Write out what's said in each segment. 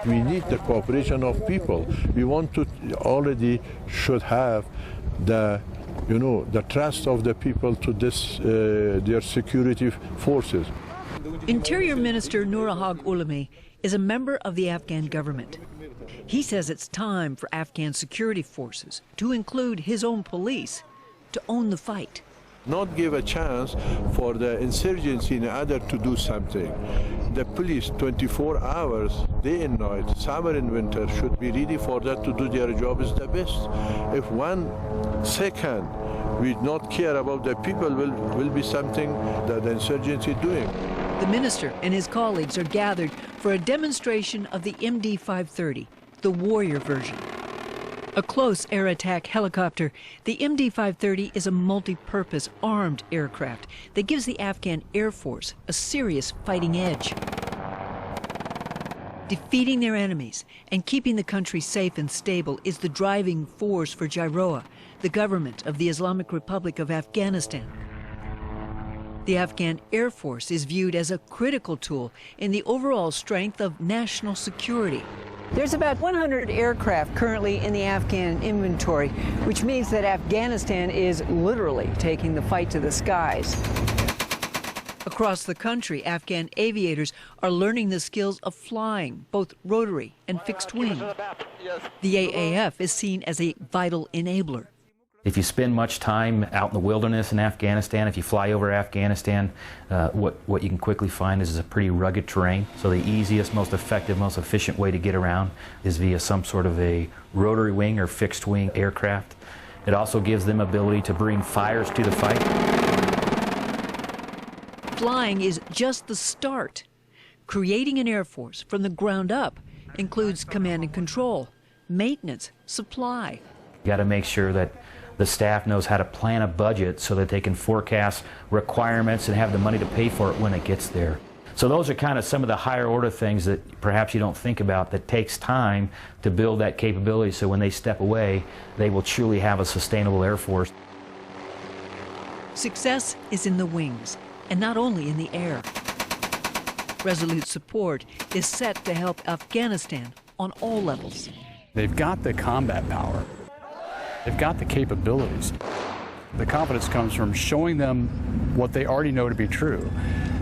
We need the cooperation of people. We want to already should have the the trust of the people to this their security forces. Interior Minister Nurahag Ulami is a member of the Afghan government. He says it's time for Afghan security forces, to include his own police, to own the fight. Not give a chance for the insurgency and other to do something. The police 24 hours, day and night, summer and winter, should be ready for that to do their job is the best. If 1 second we not care about the people, will be something that the insurgency doing. The minister and his colleagues are gathered for a demonstration of the MD-530, the warrior version. A close air attack helicopter, the MD-530 is a multi-purpose armed aircraft that gives the Afghan Air Force a serious fighting edge. Defeating their enemies and keeping the country safe and stable is the driving force for JIROA, the government of the Islamic Republic of Afghanistan. The Afghan Air Force is viewed as a critical tool in the overall strength of national security. There's about 100 aircraft currently in the Afghan inventory, which means that Afghanistan is literally taking the fight to the skies. Across the country, Afghan aviators are learning the skills of flying, both rotary and fixed wing. The AAF is seen as a vital enabler. If you spend much time out in the wilderness in Afghanistan, if you fly over Afghanistan, what you can quickly find is a pretty rugged terrain. So the easiest, most effective, most efficient way to get around is via some sort of a rotary wing or fixed wing aircraft. It also gives them ability to bring fires to the fight. Flying is just the start. Creating an air force from the ground up includes command and control, maintenance, supply. You got to make sure that the staff knows how to plan a budget so that they can forecast requirements and have the money to pay for it when it gets there. So those are kind of some of the higher order things that perhaps you don't think about that takes time to build that capability, so when they step away, they will truly have a sustainable Air Force. Success is in the wings, and not only in the air. Resolute Support is set to help Afghanistan on all levels. They've got the combat power. They've got the capabilities. The confidence comes from showing them what they already know to be true,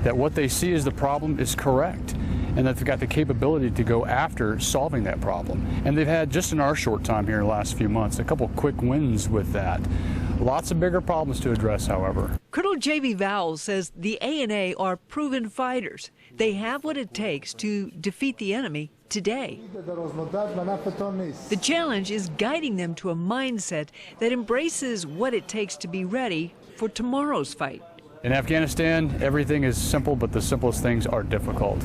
that what they see as the problem is correct, and that they've got the capability to go after solving that problem. And they've had, just in our short time here in the last few months, a couple quick wins with that. Lots of bigger problems to address, however. Colonel J.B. Vowell says the ANA are proven fighters. They have what it takes to defeat the enemy today. The challenge is guiding them to a mindset that embraces what it takes to be ready for tomorrow's fight. In Afghanistan, everything is simple, but the simplest things are difficult.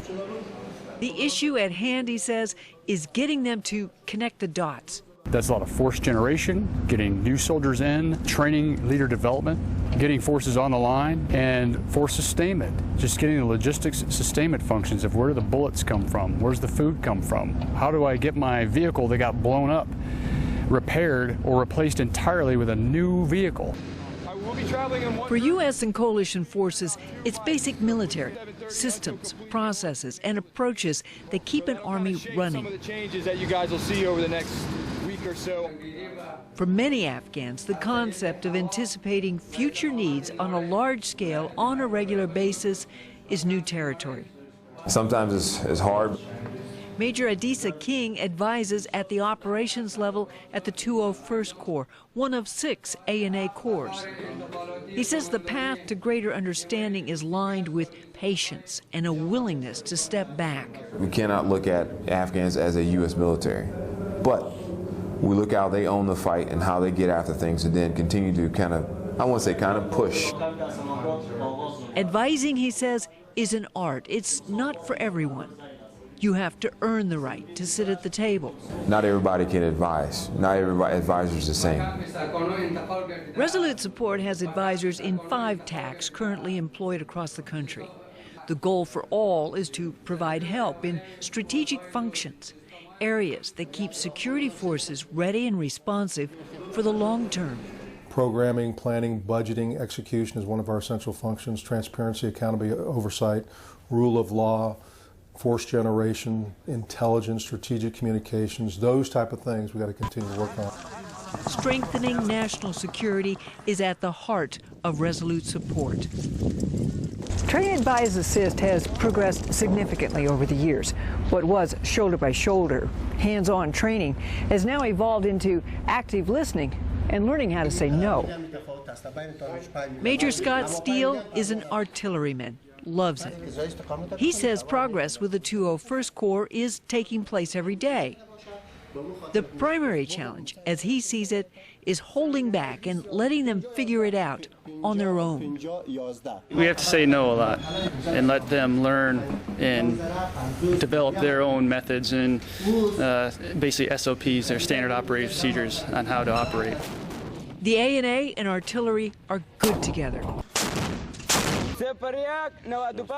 The issue at hand, he says, is getting them to connect the dots. That's a lot of force generation, getting new soldiers in, training, leader development, getting forces on the line, and force sustainment. Just getting the logistics sustainment functions of where do the bullets come from, where's the food come from, how do I get my vehicle that got blown up repaired or replaced entirely with a new vehicle. For U.S. and coalition forces, it's basic military systems, processes, and approaches that keep an army running. Some of the changes that you guys will see over the next week or so. For many Afghans, the concept of anticipating future needs on a large scale on a regular basis is new territory. Sometimes it's hard. Major Adisa King advises at the operations level at the 201st Corps, one of 6 ANA corps. He says the path to greater understanding is lined with patience and a willingness to step back. We cannot look at Afghans as a U.S. military, but we look how they own the fight and how they get after things, and then continue to kind of, I won't say kind of push. Advising, he says, is an art. It's not for everyone. You have to earn the right to sit at the table. Not everybody can advise. Not every advisor is the same. Resolute Support has advisors in 5 TACs currently employed across the country. The goal for all is to provide help in strategic functions, areas that keep security forces ready and responsive for the long term. Programming, planning, budgeting, execution is one of our essential functions. Transparency, accountability, oversight, rule of law, force generation, intelligence, strategic communications, those type of things we got to continue to work on. Strengthening national security is at the heart of Resolute support. Training Advise Assist has progressed significantly over the years. What was shoulder-by-shoulder, hands-on training has now evolved into active listening and learning how to say no. Major Scott Steele is an artilleryman, loves it. He says progress with the 201st Corps is taking place every day. The primary challenge, as he sees it, is holding back and letting them figure it out on their own. We have to say no a lot and let them learn and develop their own methods and basically SOPs, their standard operating procedures on how to operate. The A&A and artillery are good together.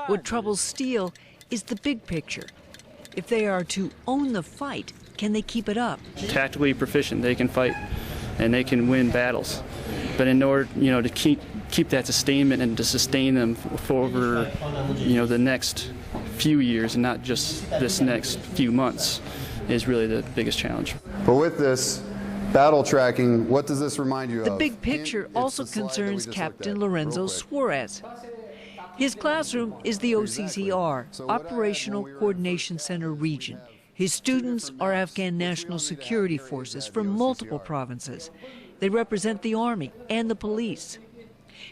What troubles Steele is the big picture. If they are to own the fight, can they keep it up? Tactically proficient, they can fight and they can win battles. But in order, to keep that sustainment and to sustain them for over, the next few years and not just this next few months is really the biggest challenge. But with this battle tracking, what does this remind you of? The big picture also concerns Captain Lorenzo Suarez. His classroom is the OCCR, Operational Coordination Center Region. His students are Afghan national security forces from multiple provinces. They represent the Army and the police.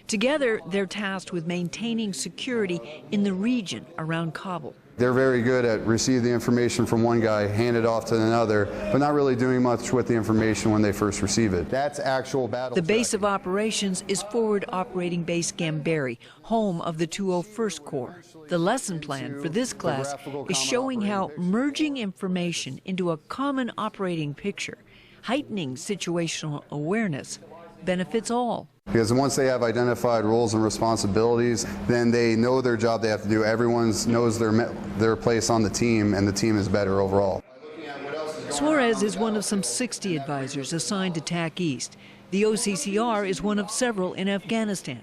Together, they're tasked with maintaining security in the region around Kabul. They're very good at receiving the information from one guy, hand it off to another, but not really doing much with the information when they first receive it. That's actual battle The base tracking. of operations is Forward Operating Base Gambari, home of the 201st Corps. The lesson plan for this class is showing how merging information into a common operating picture, heightening situational awareness, benefits all. Because once they have identified roles and responsibilities, then they know their job they have to do. Everyone knows their place on the team, and the team is better overall. Suarez is one of some 60 advisors assigned to TAC East. The OCCR is one of several in Afghanistan.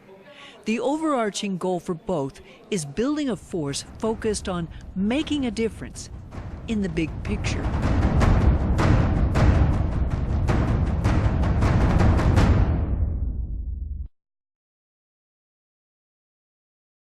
The overarching goal for both is building a force focused on making a difference in the big picture.